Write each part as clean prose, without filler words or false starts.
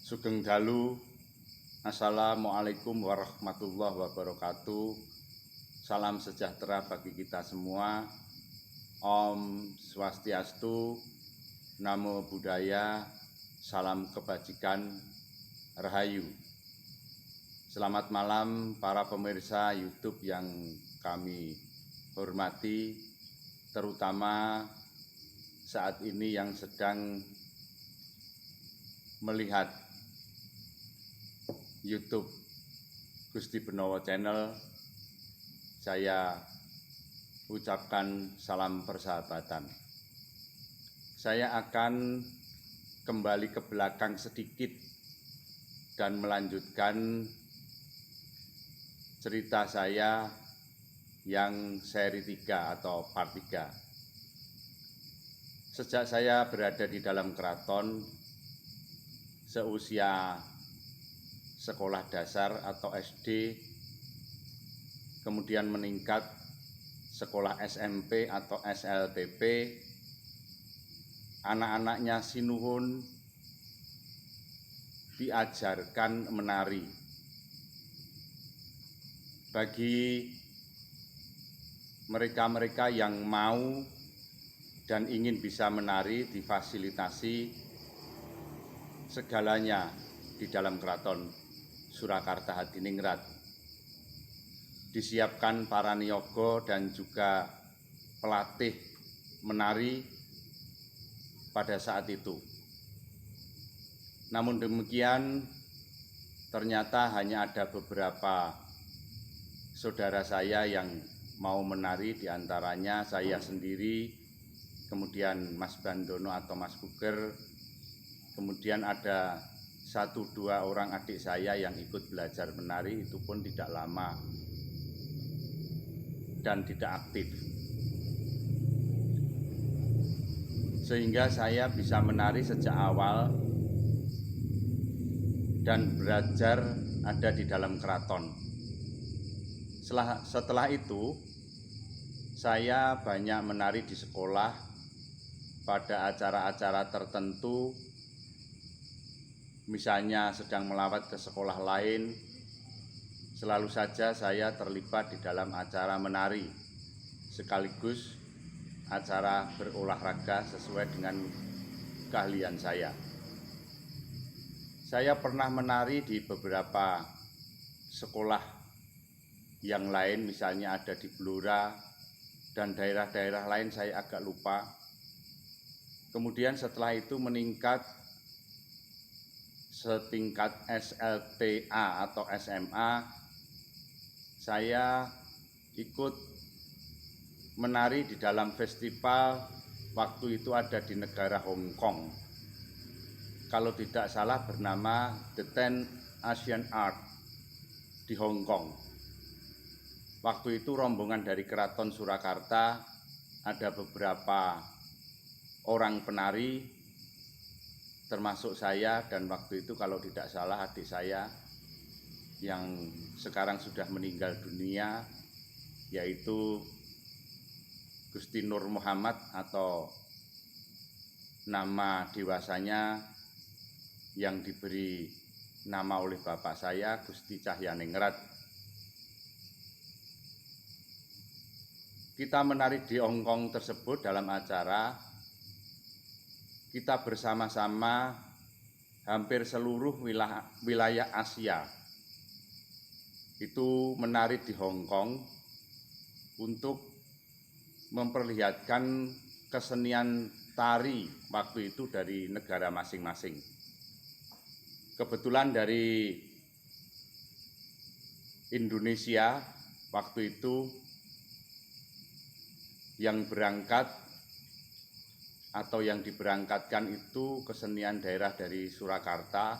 Sugeng dalu. Assalamualaikum warahmatullahi wabarakatuh. Salam sejahtera bagi kita semua. Om Swastiastu, Namo Buddhaya, salam kebajikan, Rahayu. Selamat malam para pemirsa YouTube yang kami hormati, terutama saat ini yang sedang melihat YouTube Gusti Benowo Channel. Saya ucapkan salam persahabatan. Saya akan kembali ke belakang sedikit dan melanjutkan cerita saya yang seri 3 atau part 3. Sejak saya berada di dalam keraton seusia sekolah dasar atau SD, kemudian meningkat sekolah SMP atau SLTP, anak-anaknya sinuhun diajarkan menari. Bagi mereka-mereka yang mau dan ingin bisa menari, difasilitasi segalanya di dalam keraton Surakarta Hadiningrat. Disiapkan para niyaga dan juga pelatih menari pada saat itu. Namun demikian, ternyata hanya ada beberapa saudara saya yang mau menari, diantaranya saya sendiri, kemudian Mas Bandono atau Mas Buger, kemudian ada 1-2 orang adik saya yang ikut belajar menari, itu pun tidak lama dan tidak aktif. Sehingga saya bisa menari sejak awal dan belajar ada di dalam keraton. Setelah itu, saya banyak menari di sekolah pada acara-acara tertentu. Misalnya sedang melawat ke sekolah lain, selalu saja saya terlibat di dalam acara menari, sekaligus acara berolahraga sesuai dengan keahlian saya. Saya pernah menari di beberapa sekolah yang lain, misalnya ada di Blora dan daerah-daerah lain saya agak lupa. Kemudian setelah itu meningkat setingkat SLTA atau SMA, saya ikut menari di dalam festival, waktu itu ada di negara Hong Kong. Kalau tidak salah bernama The 10 Asian Art di Hong Kong. Waktu itu rombongan dari Keraton Surakarta, ada beberapa orang penari, termasuk saya, dan waktu itu kalau tidak salah adik saya yang sekarang sudah meninggal dunia, yaitu Gusti Nur Muhammad atau nama dewasanya yang diberi nama oleh bapak saya, Gusti Cahyaningrat. Kita menari di Hong Kong tersebut dalam acara, kita bersama-sama hampir seluruh wilayah Asia itu menari di Hong Kong untuk memperlihatkan kesenian tari waktu itu dari negara masing-masing. Kebetulan dari Indonesia waktu itu yang berangkat atau yang diberangkatkan itu kesenian daerah dari Surakarta,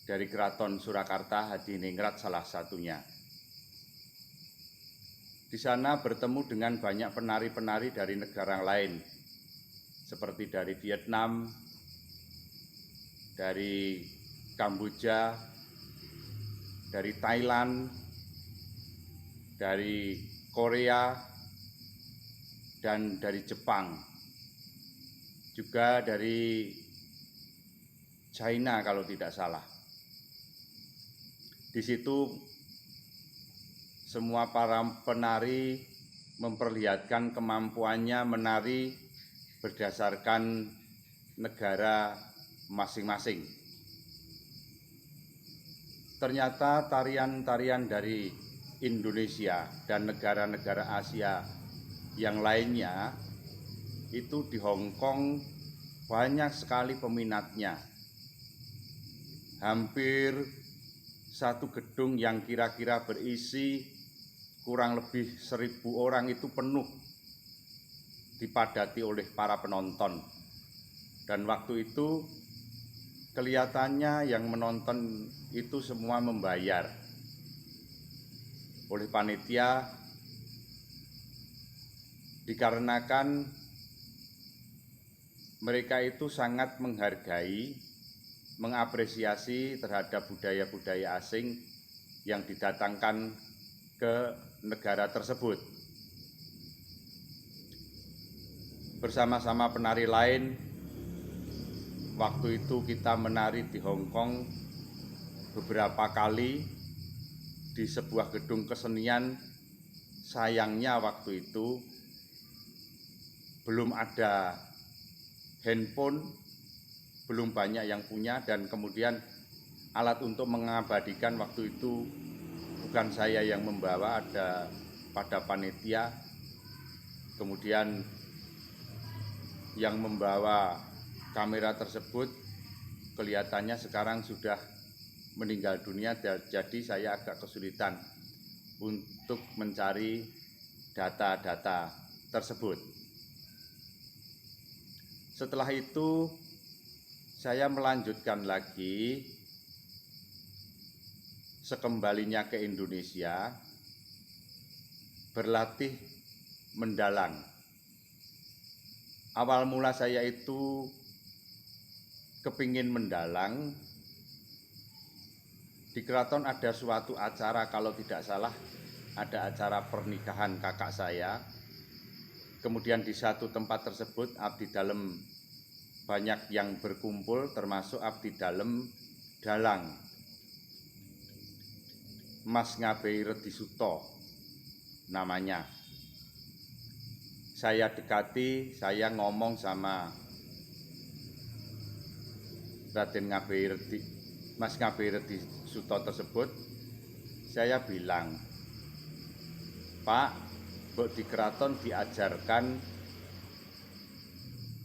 dari Keraton Surakarta Hadiningrat salah satunya. Di sana bertemu dengan banyak penari-penari dari negara lain, seperti dari Vietnam, dari Kamboja, dari Thailand, dari Korea, dan dari Jepang. Juga dari China kalau tidak salah. Di situ semua para penari memperlihatkan kemampuannya menari berdasarkan negara masing-masing. Ternyata tarian-tarian dari Indonesia dan negara-negara Asia yang lainnya itu di Hong Kong banyak sekali peminatnya. Hampir satu gedung yang kira-kira berisi kurang lebih 1.000 orang itu penuh, dipadati oleh para penonton. Dan waktu itu kelihatannya yang menonton itu semua membayar. Oleh panitia, dikarenakan mereka itu sangat menghargai, mengapresiasi terhadap budaya-budaya asing yang didatangkan ke negara tersebut. Bersama-sama penari lain, waktu itu kita menari di Hong Kong beberapa kali di sebuah gedung kesenian. Sayangnya waktu itu belum ada handphone, belum banyak yang punya, dan kemudian alat untuk mengabadikan waktu itu bukan saya yang membawa, ada pada panitia. Kemudian yang membawa kamera tersebut kelihatannya sekarang sudah meninggal dunia, jadi saya agak kesulitan untuk mencari data-data tersebut. Setelah itu saya melanjutkan lagi, sekembalinya ke Indonesia, berlatih mendalang. Awal mula saya itu kepingin mendalang. Di keraton ada suatu acara, kalau tidak salah ada acara pernikahan kakak saya. Kemudian di satu tempat tersebut abdi dalem banyak yang berkumpul, termasuk abdi dalem dalang, Mas Ngabei Redi Suto namanya. Saya dekati, saya ngomong sama Raden Ngabei Redi, Mas Ngabei Redi Suto tersebut. Saya bilang, Pak, di keraton diajarkan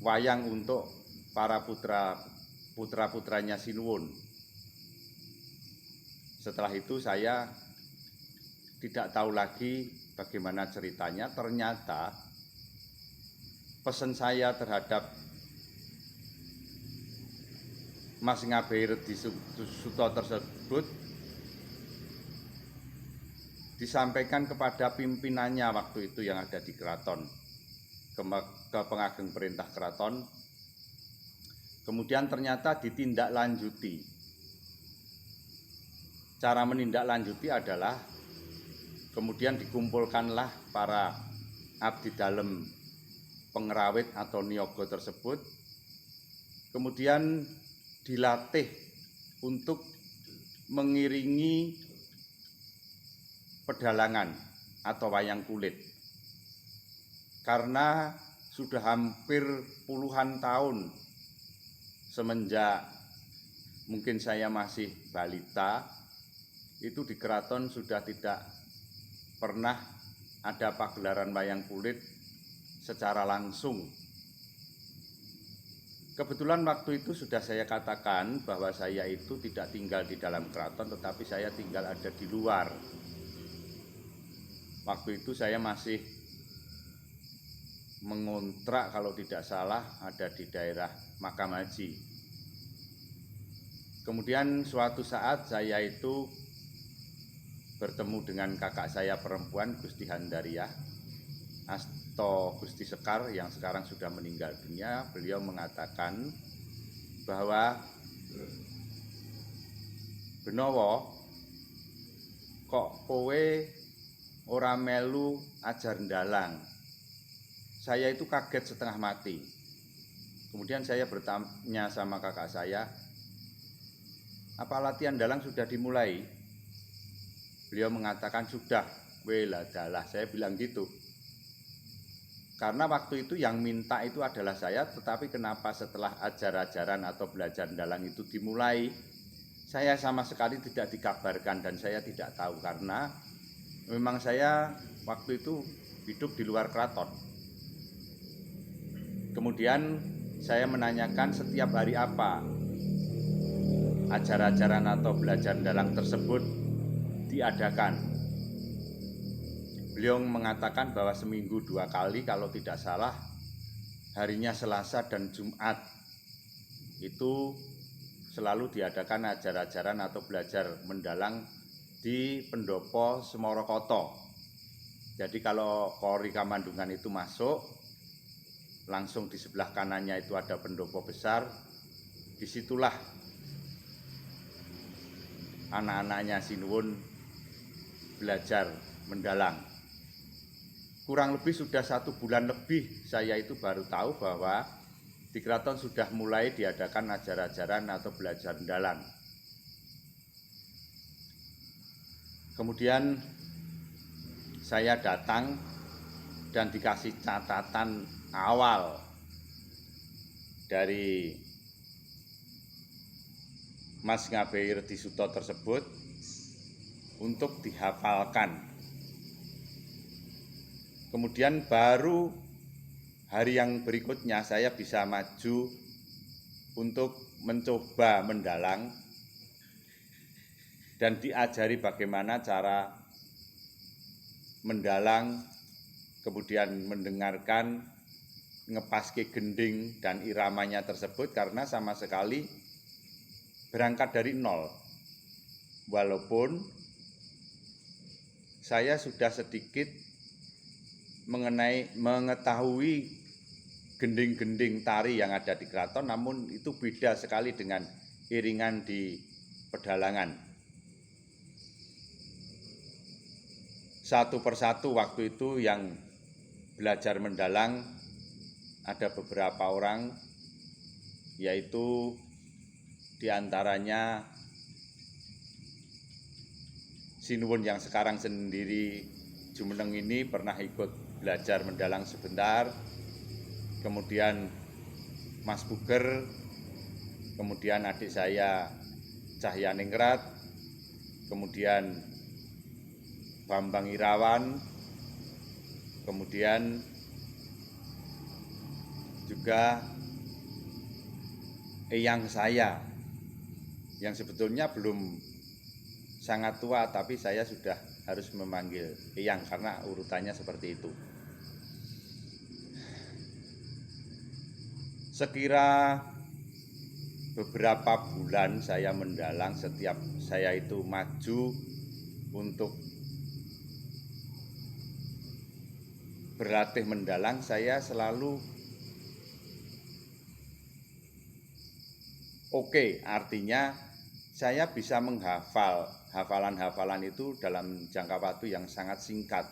wayang untuk para putra-putranya Sinuwun. Setelah itu saya tidak tahu lagi bagaimana ceritanya. Ternyata pesan saya terhadap Mas Ngabei Redi Suto tersebut disampaikan kepada pimpinannya waktu itu yang ada di keraton, ke pengageng perintah keraton. Kemudian ternyata ditindaklanjuti. Cara menindaklanjuti adalah kemudian dikumpulkanlah para abdi dalem pengrawit atau niaga tersebut, kemudian dilatih untuk mengiringi pedalangan atau wayang kulit. Karena sudah hampir puluhan tahun semenjak mungkin saya masih balita, itu di keraton sudah tidak pernah ada pagelaran wayang kulit secara langsung. Kebetulan waktu itu sudah saya katakan bahwa saya itu tidak tinggal di dalam keraton, tetapi saya tinggal ada di luar. Waktu itu saya masih mengontrak, kalau tidak salah ada di daerah Makam Haji. Kemudian suatu saat saya itu bertemu dengan kakak saya perempuan, Gusti Handariah atau Gusti Sekar yang sekarang sudah meninggal dunia. Beliau mengatakan bahwa, Benowo, kok kowe ora melu ajar ndalang? Saya itu kaget setengah mati. Kemudian saya bertanya sama kakak saya, apa latihan dalang sudah dimulai? Beliau mengatakan sudah. Dalah, saya bilang gitu. Karena waktu itu yang minta itu adalah saya, tetapi kenapa setelah ajar-ajaran atau belajar dalang itu dimulai, saya sama sekali tidak dikabarkan dan saya tidak tahu, karena memang saya waktu itu hidup di luar keraton. Kemudian saya menanyakan setiap hari apa ajar-ajaran atau belajar dalang tersebut diadakan. Beliau mengatakan bahwa seminggu 2 kali, kalau tidak salah harinya Selasa dan Jumat itu selalu diadakan ajar-ajaran atau belajar mendalang di Pendopo Semorokoto. Jadi kalau Kori Kamandungan itu masuk, langsung di sebelah kanannya itu ada pendopo besar. Disitulah anak-anaknya Sinuwun belajar mendalang. Kurang lebih sudah 1 bulan lebih saya itu baru tahu bahwa di keraton sudah mulai diadakan ajar-ajaran atau belajar mendalang. Kemudian saya datang dan dikasih catatan awal dari Mas Ngabei Redisuto tersebut untuk dihafalkan. Kemudian baru hari yang berikutnya saya bisa maju untuk mencoba mendalang dan diajari bagaimana cara mendalang, kemudian mendengarkan, ngepaske gending dan iramanya tersebut, karena sama sekali berangkat dari nol. Walaupun saya sudah sedikit mengetahui gending-gending tari yang ada di keraton, namun itu beda sekali dengan iringan di pedalangan. Satu persatu waktu itu yang belajar mendalang ada beberapa orang, yaitu diantaranya Sinuwun yang sekarang sendiri jumeneng ini pernah ikut belajar mendalang sebentar. Kemudian Mas Buger, kemudian adik saya Cahyaningrat, kemudian Bambang Irawan, kemudian juga eyang saya yang sebetulnya belum sangat tua, tapi saya sudah harus memanggil eyang karena urutannya seperti itu. Sekira beberapa bulan saya mendalang, setiap saya itu maju untuk berlatih mendalang, saya selalu oke, artinya saya bisa menghafal hafalan-hafalan itu dalam jangka waktu yang sangat singkat.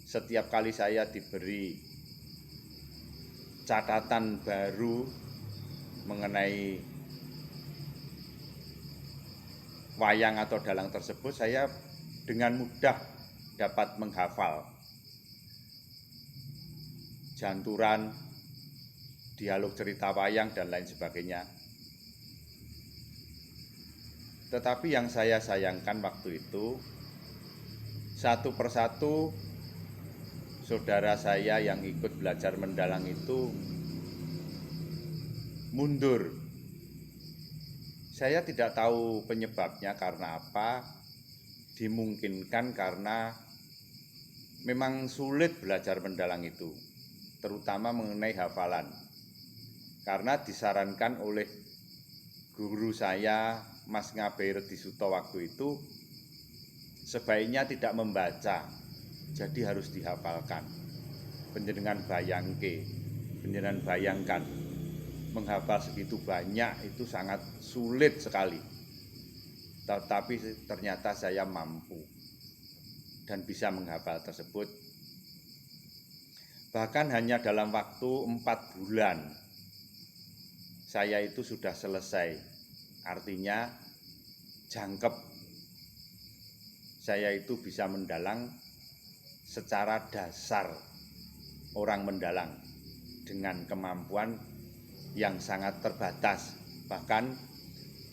Setiap kali saya diberi catatan baru mengenai wayang atau dalang tersebut, saya dengan mudah dapat menghafal janturan, dialog cerita wayang, dan lain sebagainya. Tetapi yang saya sayangkan waktu itu, satu persatu saudara saya yang ikut belajar mendalang itu mundur. Saya tidak tahu penyebabnya karena apa. Dimungkinkan karena memang sulit belajar mendalang itu, terutama mengenai hafalan. Karena disarankan oleh guru saya, Mas Ngabei Redisuto waktu itu, sebaiknya tidak membaca, jadi harus dihafalkan. Panjenengan bayangkan, menghafal segitu banyak itu sangat sulit sekali. Tetapi ternyata saya mampu dan bisa menghafal tersebut. Bahkan hanya dalam waktu 4 bulan saya itu sudah selesai. Artinya jangkep. Saya itu bisa mendalang secara dasar orang mendalang dengan kemampuan yang sangat terbatas. Bahkan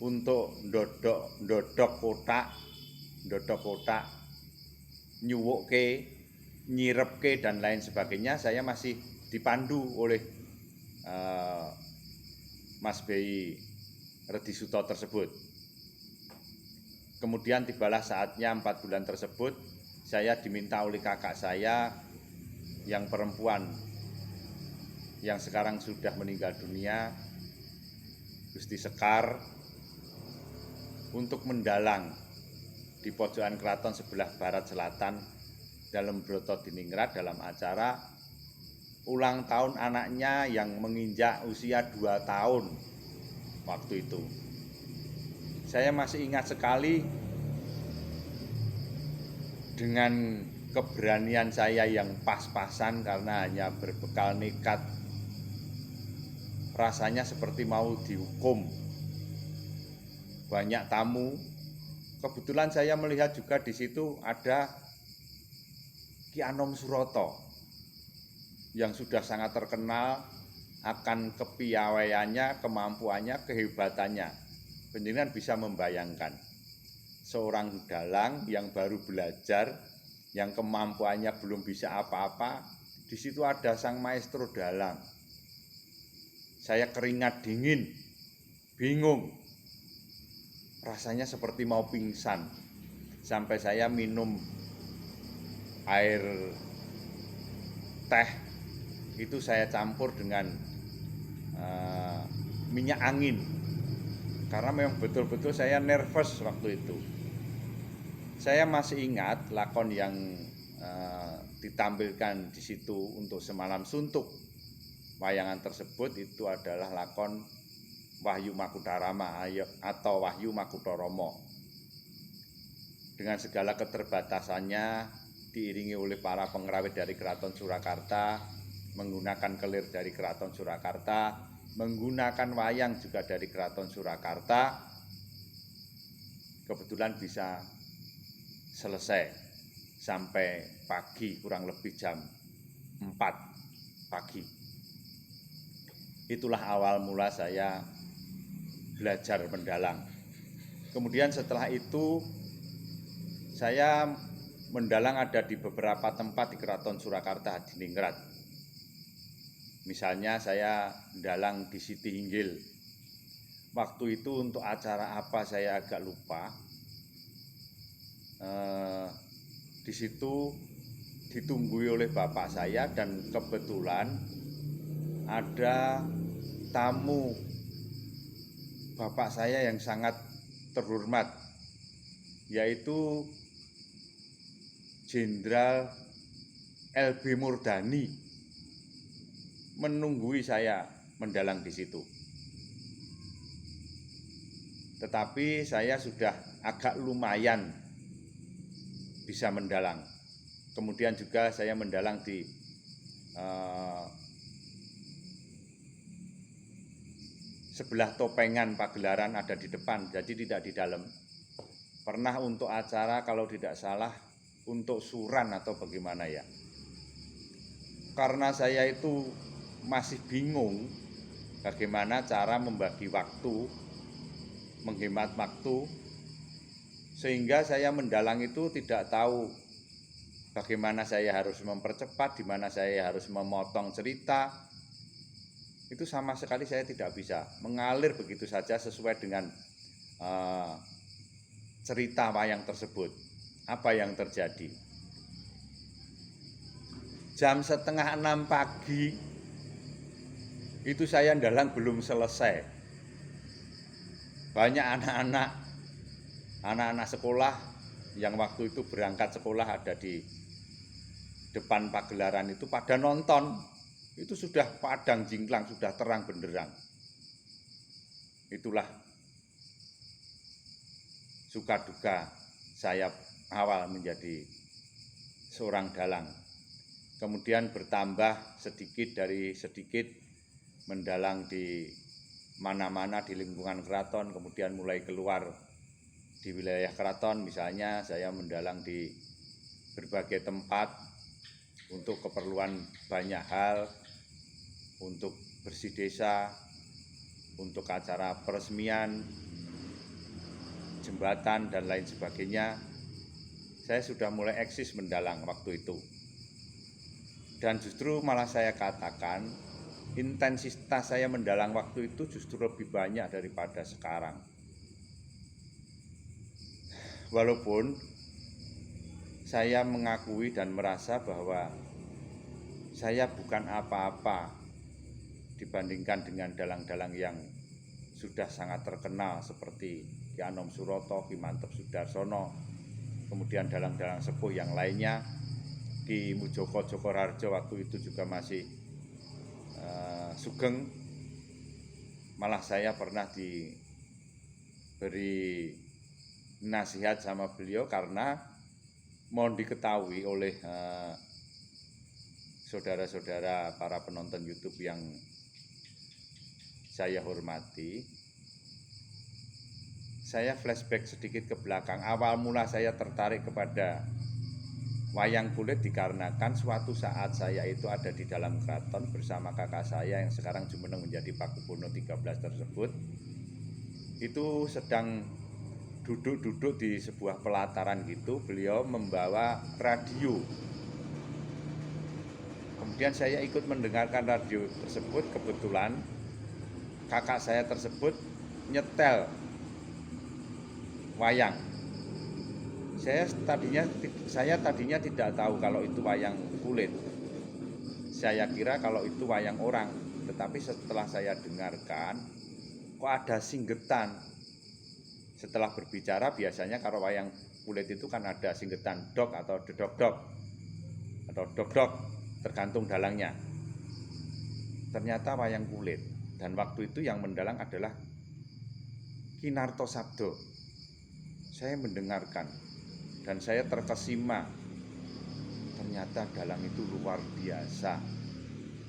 untuk ndodok kotak, nyuwukke, nyirepke dan lain sebagainya, saya masih dipandu oleh Mas BI Redisuto tersebut. Kemudian tibalah saatnya 4 bulan tersebut, saya diminta oleh kakak saya yang perempuan, yang sekarang sudah meninggal dunia, Gusti Sekar, untuk mendalang di pojokan keraton sebelah barat selatan dalam Broto Diningrat dalam acara ulang tahun anaknya yang menginjak usia 2 tahun waktu itu. Saya masih ingat sekali dengan keberanian saya yang pas-pasan karena hanya berbekal nekat. Rasanya seperti mau dihukum. Banyak tamu. Kebetulan saya melihat juga di situ ada Ki Anom Suroto yang sudah sangat terkenal akan kepiawaiannya, kemampuannya, kehebatannya. Penjenengan bisa membayangkan seorang dalang yang baru belajar, yang kemampuannya belum bisa apa-apa, di situ ada sang maestro dalang. Saya keringat dingin, bingung, rasanya seperti mau pingsan, sampai saya minum air teh itu saya campur dengan minyak angin, karena memang betul-betul saya nervous waktu itu. Saya masih ingat lakon yang ditampilkan di situ untuk Semalam Suntuk. Wayangan tersebut itu adalah lakon Wahyu Makutarama atau Wahyu Makutoromo. Dengan segala keterbatasannya, diiringi oleh para pengrawit dari Keraton Surakarta, menggunakan kelir dari Keraton Surakarta, menggunakan wayang juga dari Keraton Surakarta, kebetulan bisa selesai sampai pagi, kurang lebih jam 4 pagi. Itulah awal mula saya belajar mendalang. Kemudian setelah itu saya mendalang ada di beberapa tempat di Keraton Surakarta Hadiningrat. Misalnya saya mendalang di Siti Hinggil. Waktu itu untuk acara apa saya agak lupa. Di situ ditunggui oleh bapak saya dan kebetulan ada tamu bapak saya yang sangat terhormat, yaitu Jenderal LB Murdani, menunggui saya mendalang di situ. Tetapi saya sudah agak lumayan bisa mendalang. Kemudian juga saya mendalang di sebelah topengan pagelaran, ada di depan, jadi tidak di dalam. Pernah untuk acara kalau tidak salah untuk suran atau bagaimana ya. Karena saya itu masih bingung bagaimana cara membagi waktu, menghemat waktu, sehingga saya mendalang itu tidak tahu bagaimana saya harus mempercepat, di mana saya harus memotong cerita. Itu sama sekali saya tidak bisa, mengalir begitu saja sesuai dengan cerita wayang tersebut. Apa yang terjadi? Jam 5:30 pagi itu saya ndalang belum selesai. Banyak anak-anak sekolah yang waktu itu berangkat sekolah ada di depan pagelaran itu pada nonton. Itu sudah padang jingklang, sudah terang benderang. Itulah suka duka saya awal menjadi seorang dalang. Kemudian bertambah sedikit dari sedikit mendalang di mana-mana di lingkungan keraton, kemudian mulai keluar di wilayah keraton, misalnya saya mendalang di berbagai tempat untuk keperluan banyak hal, untuk bersih desa, untuk acara peresmian jembatan dan lain sebagainya. Saya sudah mulai eksis mendalang waktu itu. Dan justru malah saya katakan intensitas saya mendalang waktu itu justru lebih banyak daripada sekarang. Walaupun saya mengakui dan merasa bahwa saya bukan apa-apa dibandingkan dengan dalang-dalang yang sudah sangat terkenal seperti Ki Anom Suroto, Ki Mantep Sudarsono, kemudian dalang-dalang sepuh yang lainnya. Ki Mujoko Jokoharjo waktu itu juga masih sugeng. Malah saya pernah diberi nasihat sama beliau karena mohon diketahui oleh saudara-saudara para penonton YouTube yang saya hormati. Saya flashback sedikit ke belakang. Awal mula saya tertarik kepada wayang kulit dikarenakan suatu saat saya itu ada di dalam keraton bersama kakak saya yang sekarang jumeneng menjadi Pakubono 13 tersebut. Itu sedang duduk-duduk di sebuah pelataran gitu, beliau membawa radio. Kemudian saya ikut mendengarkan radio tersebut, kebetulan kakak saya tersebut nyetel wayang. Saya tadinya tidak tahu kalau itu wayang kulit. Saya kira kalau itu wayang orang. Tetapi setelah saya dengarkan, kok ada singgetan. Setelah berbicara biasanya kalau wayang kulit itu kan ada singgetan dok atau dedok-dok atau dok-dok, tergantung dalangnya. Ternyata wayang kulit. Dan waktu itu yang mendalang adalah Ki Narto Sabdo. Saya mendengarkan dan saya terkesima. Ternyata dalang itu luar biasa,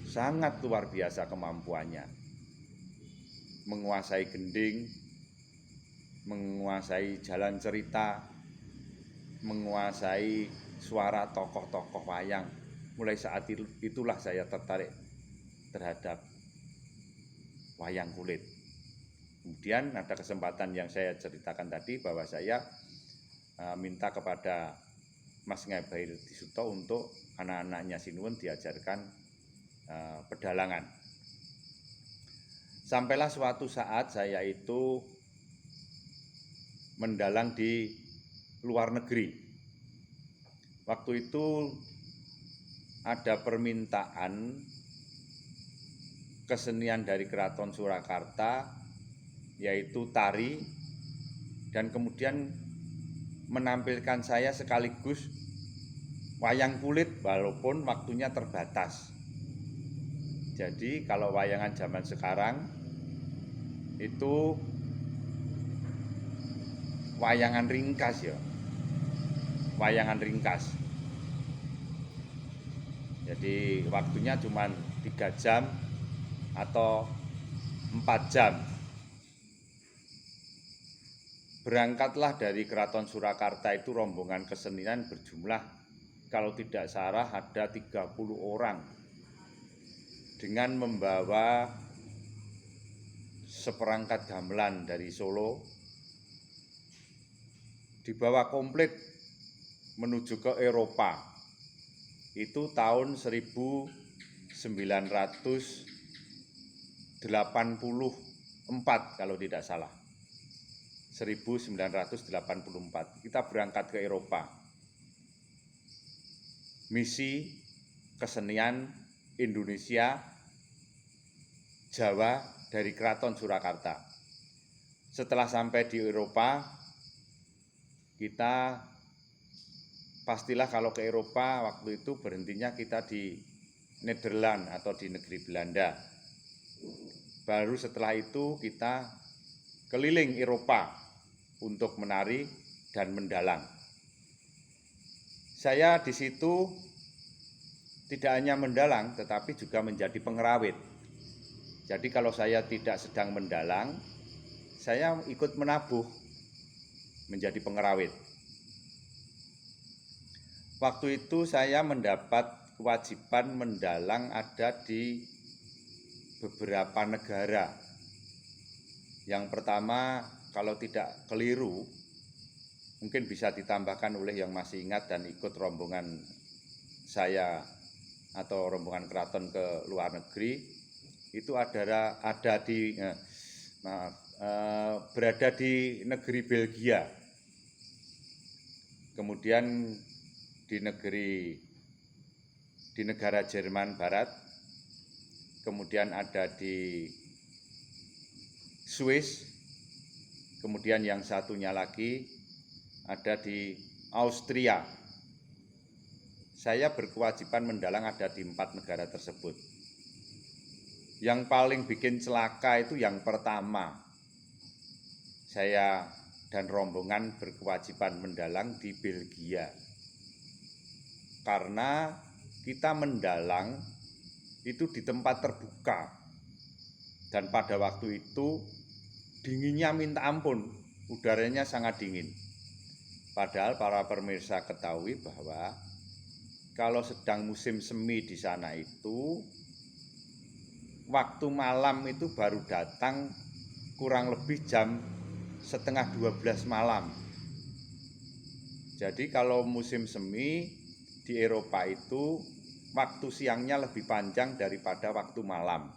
sangat luar biasa kemampuannya. Menguasai gending, menguasai jalan cerita, menguasai suara tokoh-tokoh wayang. Mulai saat itulah saya tertarik terhadap wayang kulit. Kemudian ada kesempatan yang saya ceritakan tadi bahwa saya minta kepada Mas Ngabair Disuto untuk anak-anaknya Sinuwun diajarkan pedalangan. Sampailah suatu saat saya itu mendalang di luar negeri. Waktu itu ada permintaan kesenian dari Keraton Surakarta, yaitu tari, dan kemudian menampilkan saya sekaligus wayang kulit walaupun waktunya terbatas. Jadi kalau wayangan zaman sekarang itu wayangan ringkas ya. Wayangan ringkas. Jadi waktunya cuma 3 jam atau 4 jam. Berangkatlah dari Keraton Surakarta itu rombongan kesenian berjumlah kalau tidak salah ada 30 orang dengan membawa seperangkat gamelan dari Solo, dibawa komplit menuju ke Eropa. Itu tahun 1984 kalau tidak salah. 1984 kita berangkat ke Eropa. Misi kesenian Indonesia Jawa dari Keraton Surakarta. Setelah sampai di Eropa, kita pastilah kalau ke Eropa waktu itu berhentinya kita di Nederland atau di negeri Belanda. Baru setelah itu kita keliling Eropa untuk menari dan mendalang. Saya di situ tidak hanya mendalang tetapi juga menjadi pengerawit. Jadi kalau saya tidak sedang mendalang, saya ikut menabuh. menjadi pengerawit. Waktu itu saya mendapat kewajiban mendalang ada di beberapa negara. Yang pertama, kalau tidak keliru, mungkin bisa ditambahkan oleh yang masih ingat dan ikut rombongan saya atau rombongan keraton ke luar negeri, itu berada di negeri Belgia, kemudian di negara Jerman Barat, kemudian ada di Swiss, kemudian yang satunya lagi ada di Austria. Saya berkewajiban mendalang ada di 4 negara tersebut. Yang paling bikin celaka itu yang pertama, saya dan rombongan berkewajiban mendalang di Belgia. Karena kita mendalang itu di tempat terbuka, dan pada waktu itu dinginnya minta ampun, udaranya sangat dingin. Padahal para pemirsa ketahui bahwa kalau sedang musim semi di sana itu waktu malam itu baru datang kurang lebih jam setengah 12 malam. Jadi kalau musim semi di Eropa itu waktu siangnya lebih panjang daripada waktu malam.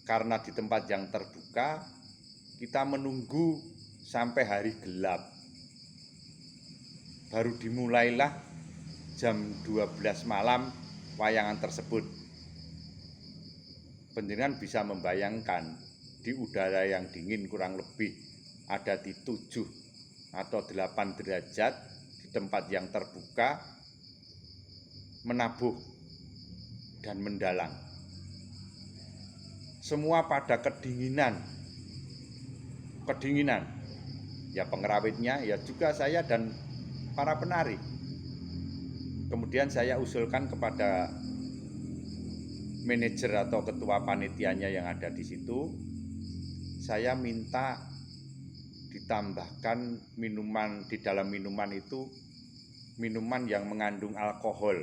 Karena di tempat yang terbuka kita menunggu sampai hari gelap. Baru dimulailah jam 12 malam wayangan tersebut. Panjenengan bisa membayangkan di udara yang dingin kurang lebih ada di 7 atau 8 derajat di tempat yang terbuka, menabuh dan mendalang. Semua pada kedinginan. Ya pengerawitnya, ya juga saya dan para penari. Kemudian saya usulkan kepada manajer atau ketua panitianya yang ada di situ, saya minta ditambahkan minuman, di dalam minuman itu minuman yang mengandung alkohol.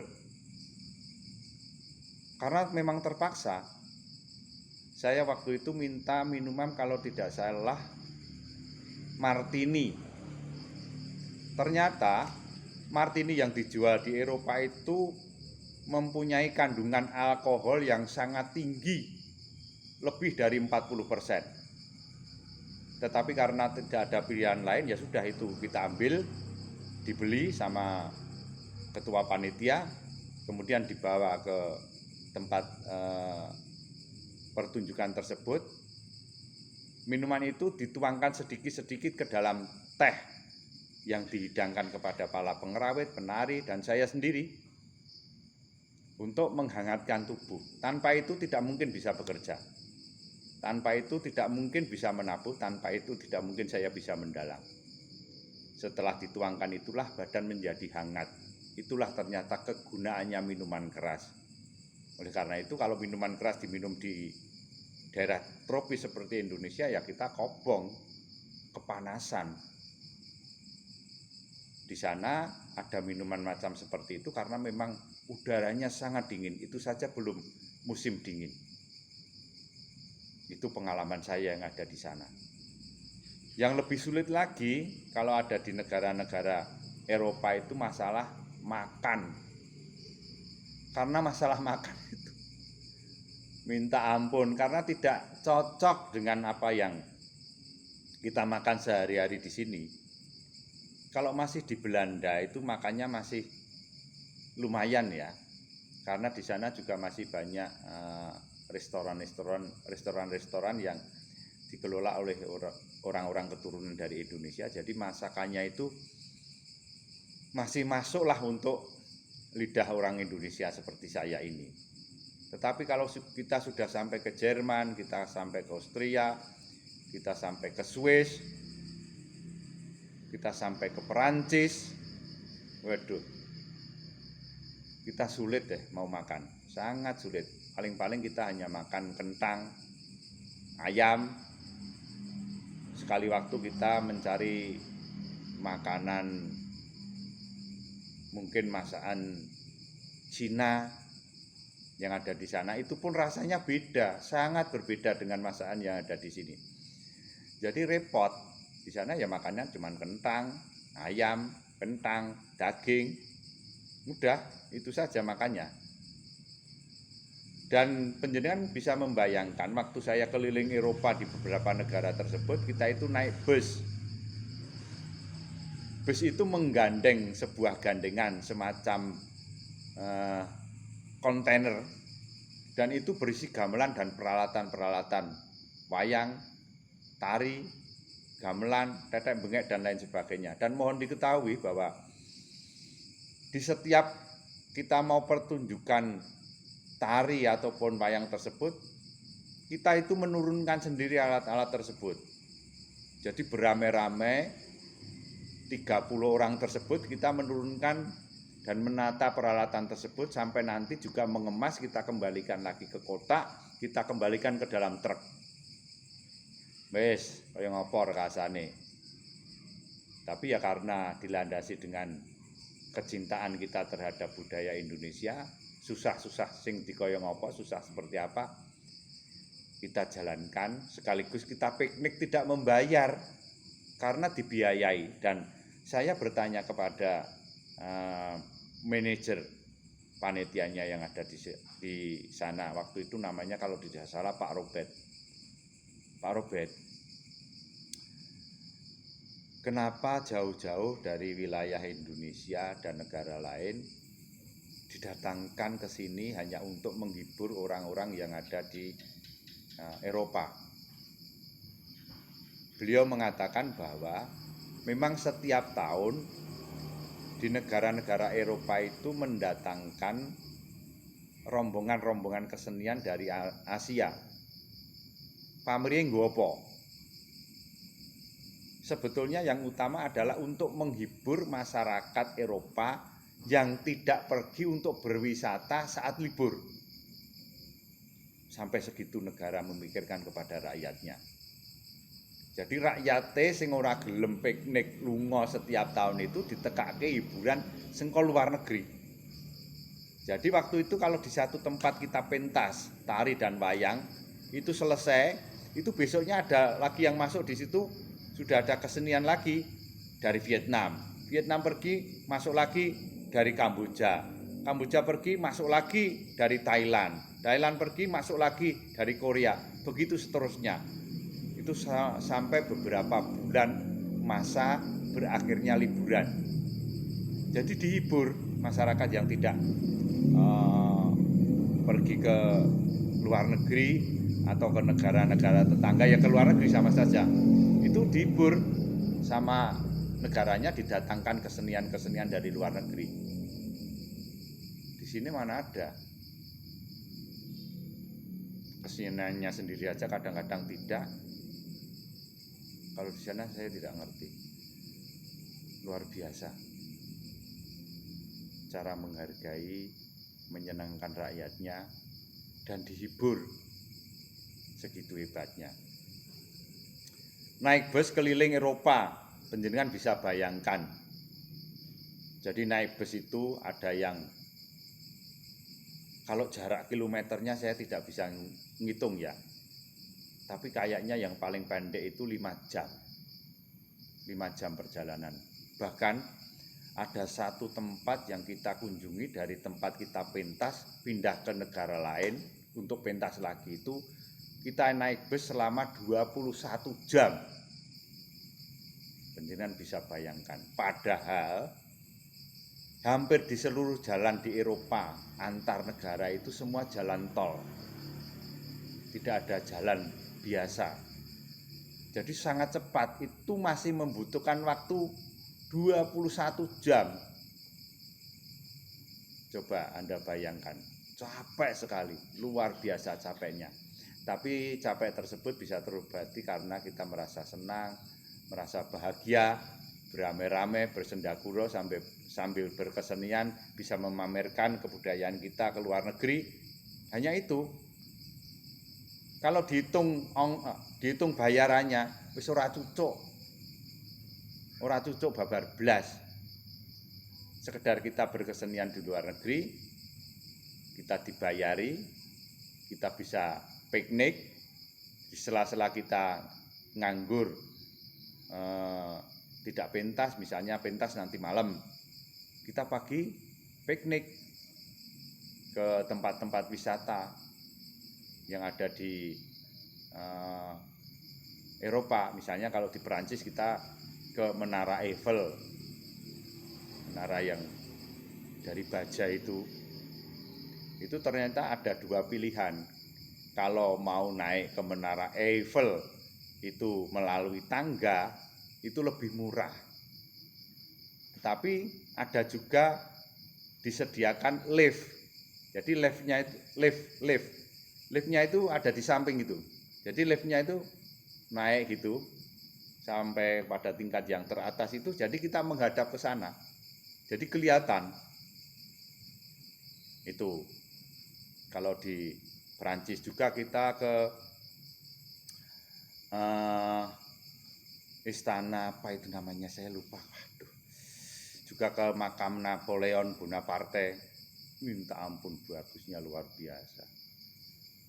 Karena memang terpaksa, saya waktu itu minta minuman kalau tidak salah martini. Ternyata martini yang dijual di Eropa itu mempunyai kandungan alkohol yang sangat tinggi, lebih dari 40%. Tetapi karena tidak ada pilihan lain, ya sudah itu kita ambil, dibeli sama ketua panitia, kemudian dibawa ke tempat pertunjukan tersebut. Minuman itu dituangkan sedikit-sedikit ke dalam teh yang dihidangkan kepada para pengerawit, penari, dan saya sendiri untuk menghangatkan tubuh. Tanpa itu tidak mungkin bisa bekerja. Tanpa itu tidak mungkin bisa menabuh, tanpa itu tidak mungkin saya bisa mendalang. Setelah dituangkan itulah badan menjadi hangat. Itulah ternyata kegunaannya minuman keras. Oleh karena itu kalau minuman keras diminum di daerah tropis seperti Indonesia, ya kita kobong, kepanasan. Di sana ada minuman macam seperti itu karena memang udaranya sangat dingin. Itu saja belum musim dingin. Itu pengalaman saya yang ada di sana. Yang lebih sulit lagi kalau ada di negara-negara Eropa itu masalah makan. Karena masalah makan itu minta ampun, karena tidak cocok dengan apa yang kita makan sehari-hari di sini. Kalau masih di Belanda itu makannya masih lumayan ya, karena di sana juga masih banyak restoran yang dikelola oleh orang-orang keturunan dari Indonesia. Jadi masakannya itu masih masuklah untuk lidah orang Indonesia seperti saya ini. Tetapi kalau kita sudah sampai ke Jerman, kita sampai ke Austria, kita sampai ke Swiss, kita sampai ke Perancis, waduh, kita sulit deh mau makan, sangat sulit. Paling-paling kita hanya makan kentang, ayam. Sekali waktu kita mencari makanan mungkin masakan Cina yang ada di sana, itu pun rasanya beda, sangat berbeda dengan masakan yang ada di sini. Jadi repot. Di sana ya makannya cuma kentang, ayam, kentang, daging. Udah, itu saja makannya. Dan penjenengan bisa membayangkan waktu saya keliling Eropa di beberapa negara tersebut, kita itu naik bus. Bus itu menggandeng sebuah gandengan semacam kontainer, dan itu berisi gamelan dan peralatan-peralatan wayang, tari, gamelan, tetek bengek, dan lain sebagainya. Dan mohon diketahui bahwa di setiap kita mau pertunjukan tari ataupun wayang tersebut, kita itu menurunkan sendiri alat-alat tersebut. Jadi beramai-ramai 30 orang tersebut kita menurunkan dan menata peralatan tersebut sampai nanti juga mengemas, kita kembalikan lagi ke kotak, kita kembalikan ke dalam truk. Wes, kaya ngopor kasane. Tapi ya karena dilandasi dengan kecintaan kita terhadap budaya Indonesia, susah-susah sing dikaya ngopo, susah seperti apa, kita jalankan, sekaligus kita piknik tidak membayar karena dibiayai. Dan saya bertanya kepada manajer panitianya yang ada di sana waktu itu, namanya kalau tidak salah Pak Robert. Pak Robert, kenapa jauh-jauh dari wilayah Indonesia dan negara lain didatangkan ke sini hanya untuk menghibur orang-orang yang ada di Eropa? Beliau mengatakan bahwa memang setiap tahun di negara-negara Eropa itu mendatangkan rombongan-rombongan kesenian dari Asia. Pamrih nggopo? Sebetulnya yang utama adalah untuk menghibur masyarakat Eropa yang tidak pergi untuk berwisata saat libur. Sampai segitu negara memikirkan kepada rakyatnya. Jadi rakyate sing ora gelem piknik lunga setiap tahun itu ditekake hiburan sing luar negeri. Jadi waktu itu kalau di satu tempat kita pentas tari dan wayang itu selesai, itu besoknya ada lagi yang masuk di situ, sudah ada kesenian lagi dari Vietnam. Vietnam pergi, masuk lagi dari Kamboja. Kamboja pergi, masuk lagi dari Thailand. Thailand pergi, masuk lagi dari Korea. Begitu seterusnya. Itu sampai beberapa bulan masa berakhirnya liburan. Jadi dihibur masyarakat yang tidak pergi ke luar negeri atau ke negara-negara tetangga, ya ke luar negeri sama saja. Itu dihibur sama negaranya, didatangkan kesenian-kesenian dari luar negeri. Di sini mana ada? Keseniannya sendiri aja kadang-kadang tidak. Kalau di sana saya tidak ngerti. Luar biasa. Cara menghargai, menyenangkan rakyatnya, dan dihibur segitu hebatnya. Naik bus keliling Eropa, penjenengan bisa bayangkan. Jadi naik bus itu ada yang, kalau jarak kilometernya saya tidak bisa ngitung ya, tapi kayaknya yang paling pendek itu 5 jam. 5 jam perjalanan. Bahkan ada satu tempat yang kita kunjungi, dari tempat kita pentas pindah ke negara lain untuk pentas lagi, itu kita naik bus selama 21 jam. Penjenengan bisa bayangkan. Padahal hampir di seluruh jalan di Eropa antar negara itu semua jalan tol. Tidak ada jalan biasa. Jadi sangat cepat, itu masih membutuhkan waktu 21 jam. Coba Anda bayangkan, capek sekali, luar biasa capeknya. Tapi capek tersebut bisa terobati karena kita merasa senang, merasa bahagia, beramai-ramai, bersendaguro sambil berkesenian, bisa memamerkan kebudayaan kita ke luar negeri. Hanya itu. Kalau dihitung bayarannya wis ora cucuk. ora cucuk babar blas. Sekedar kita berkesenian di luar negeri, kita dibayari, kita bisa piknik, di sela-sela kita nganggur, tidak pentas, misalnya pentas nanti malam, kita pagi piknik ke tempat-tempat wisata yang ada di Eropa. Misalnya kalau di Perancis kita ke Menara Eiffel, menara yang dari baja itu ternyata ada dua pilihan. Kalau mau naik ke Menara Eiffel itu melalui tangga, itu lebih murah. Tapi ada juga disediakan lift. Jadi liftnya itu ada di samping itu. Jadi liftnya itu naik gitu sampai pada tingkat yang teratas itu. Jadi kita menghadap ke sana. Jadi kelihatan itu. Kalau di Perancis juga kita ke istana apa itu namanya, saya lupa. Waduh. Juga ke makam Napoleon Bonaparte. Minta ampun, bagusnya luar biasa.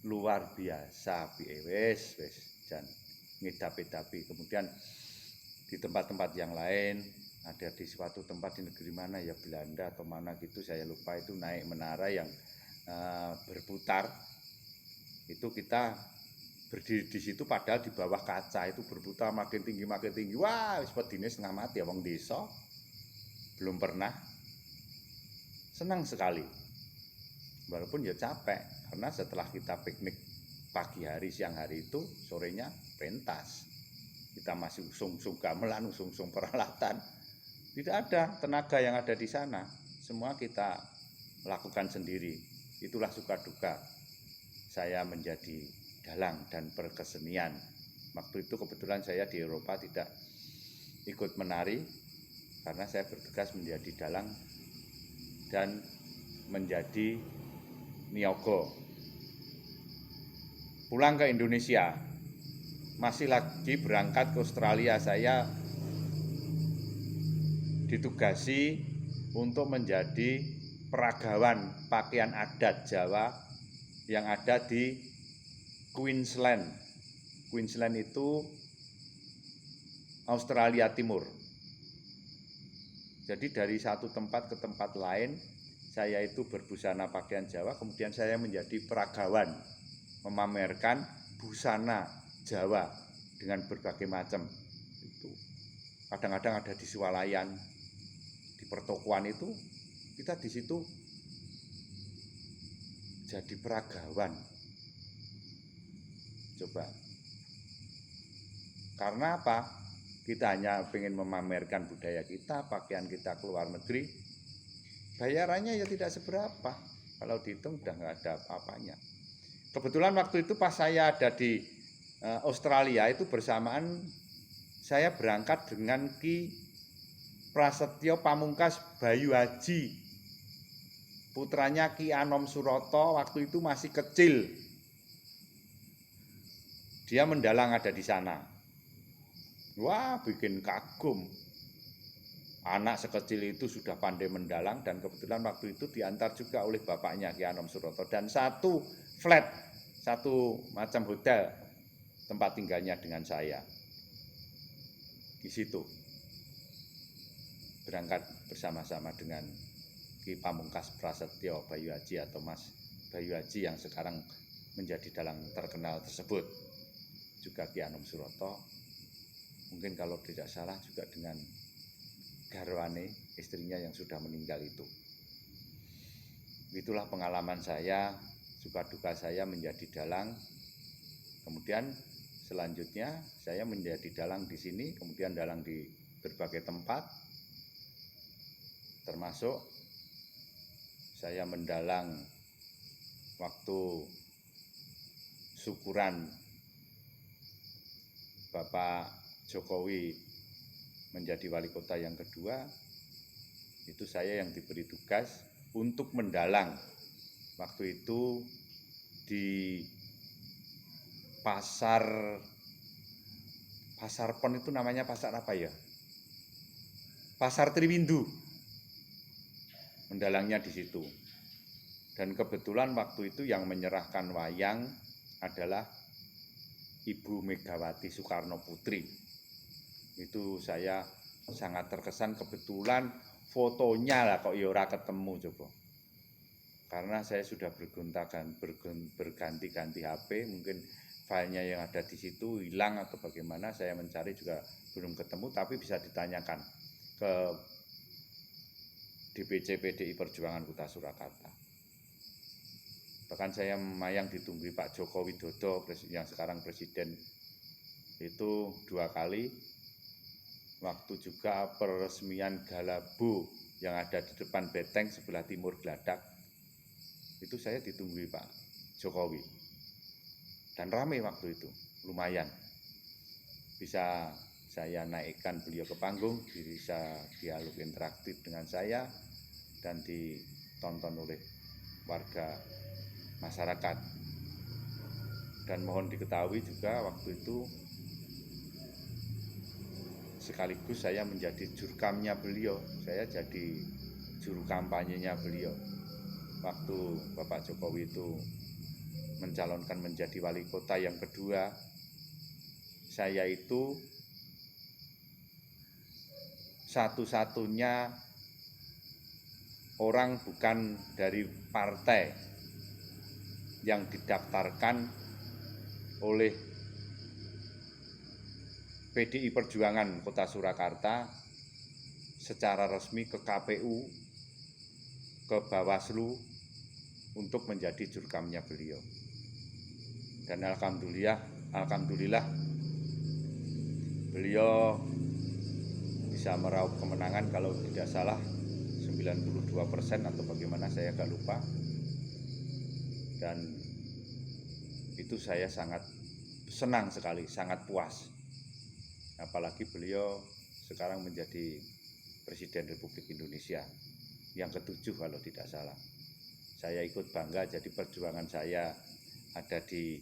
Luar biasa, wes jan ngedapi-dapi. Kemudian di tempat-tempat yang lain, ada di suatu tempat di negeri mana ya, Belanda atau mana gitu, saya lupa, itu naik menara yang berputar. Itu kita berdiri di situ padahal di bawah kaca itu berputar makin tinggi. Wah, sepedine setengah mati ya, wong desa. Belum pernah. Senang sekali. Walaupun ya capek, karena setelah kita piknik pagi hari, siang hari itu, sorenya pentas. Kita masih usung-usung gamelan, usung-usung peralatan. Tidak ada tenaga yang ada di sana. Semua kita lakukan sendiri. Itulah suka duka saya menjadi dalang dan berkesenian. Waktu itu kebetulan saya di Eropa tidak ikut menari karena saya bertugas menjadi dalang dan menjadi niaga. Pulang ke Indonesia, masih lagi berangkat ke Australia, saya ditugasi untuk menjadi peragawan pakaian adat Jawa yang ada di Queensland. Queensland itu Australia Timur. Jadi dari satu tempat ke tempat lain, saya itu berbusana pakaian Jawa, kemudian saya menjadi peragawan, memamerkan busana Jawa dengan berbagai macam. Itu kadang-kadang ada di swalayan, di pertokoan itu, kita di situ jadi peragawan. Coba. Karena apa? Kita hanya ingin memamerkan budaya kita, pakaian kita ke luar negeri. Bayarannya ya tidak seberapa. Kalau dihitung udah nggak ada apa-apanya. Kebetulan waktu itu pas saya ada di Australia itu bersamaan saya berangkat dengan Ki Prasetyo Pamungkas Bayu Haji. Putranya Ki Anom Suroto waktu itu masih kecil. Dia mendalang ada di sana. Wah, bikin kagum. Anak sekecil itu sudah pandai mendalang, dan kebetulan waktu itu diantar juga oleh bapaknya Ki Anom Suroto, dan satu flat, satu macam hotel tempat tinggalnya dengan saya. Di situ berangkat bersama-sama dengan Ki Pamungkas Prasetyo Bayu Haji atau Mas Bayu Haji yang sekarang menjadi dalang terkenal tersebut. Juga Ki Anom Suroto, mungkin kalau tidak salah juga dengan garwane, istrinya yang sudah meninggal itu. Itulah pengalaman saya, suka duka saya menjadi dalang. Kemudian selanjutnya saya menjadi dalang di sini, kemudian dalang di berbagai tempat, termasuk saya mendalang waktu syukuran Bapak Jokowi menjadi wali kota yang kedua. Itu saya yang diberi tugas untuk mendalang. Waktu itu di pasar Pon itu namanya pasar apa ya? Pasar Triwindu, mendalangnya di situ. Dan kebetulan waktu itu yang menyerahkan wayang adalah Ibu Megawati Soekarno Putri. Itu saya sangat terkesan, kebetulan fotonya lah kok ya ora ketemu coba. Karena saya sudah berganti-ganti HP, mungkin filenya yang ada di situ hilang atau bagaimana, saya mencari juga belum ketemu, tapi bisa ditanyakan ke DPC PDI Perjuangan Kota Surakarta. Bahkan saya mayang ditunggui Pak Joko Widodo yang sekarang presiden itu 2 kali. Waktu juga peresmian Galabo yang ada di depan Beteng sebelah timur Gladak, itu saya ditunggui Pak Jokowi. Dan ramai waktu itu, lumayan. Bisa saya naikkan beliau ke panggung, bisa dialog interaktif dengan saya, dan ditonton oleh warga masyarakat. Dan mohon diketahui juga waktu itu sekaligus saya menjadi jurkamnya beliau, saya jadi juru kampanyenya beliau. Waktu Bapak Jokowi itu mencalonkan menjadi wali kota yang kedua, saya itu satu-satunya orang bukan dari partai yang didaftarkan oleh PDI Perjuangan Kota Surakarta secara resmi ke KPU, ke Bawaslu untuk menjadi jurkamnya beliau. Dan alhamdulillah beliau bisa meraup kemenangan, kalau tidak salah 92% atau bagaimana, saya agak lupa. Dan itu saya sangat senang sekali, sangat puas. Apalagi beliau sekarang menjadi Presiden Republik Indonesia yang ke-7 kalau tidak salah. Saya ikut bangga, jadi perjuangan saya ada di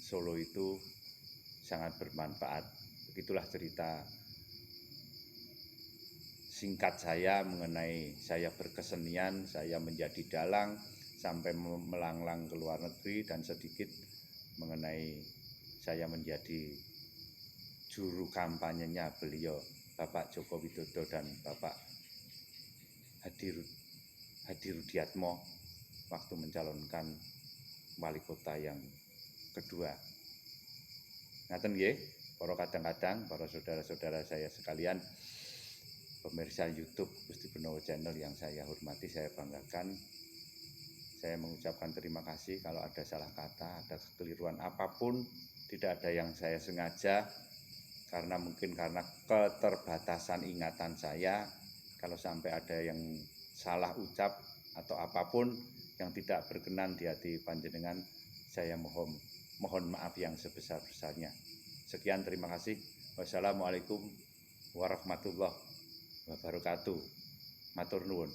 Solo itu sangat bermanfaat. Begitulah cerita singkat saya mengenai saya berkesenian, saya menjadi dalang, sampai melanglang ke luar negeri, dan sedikit mengenai saya menjadi juru kampanyenya beliau, Bapak Joko Widodo dan Bapak Hadi Rudiatmo waktu mencalonkan wali kota yang kedua. Ngaten nggih, para kadang-kadang, para saudara-saudara saya sekalian, pemirsa YouTube Gusti Benowo Channel yang saya hormati, saya banggakan. Saya mengucapkan terima kasih kalau ada salah kata, ada kekeliruan apapun, tidak ada yang saya sengaja, karena mungkin karena keterbatasan ingatan saya. Kalau sampai ada yang salah ucap atau apapun yang tidak berkenan di hati panjenengan, saya mohon maaf yang sebesar-besarnya. Sekian, terima kasih. Wassalamualaikum warahmatullahi wabarakatuh. Matur nuwun.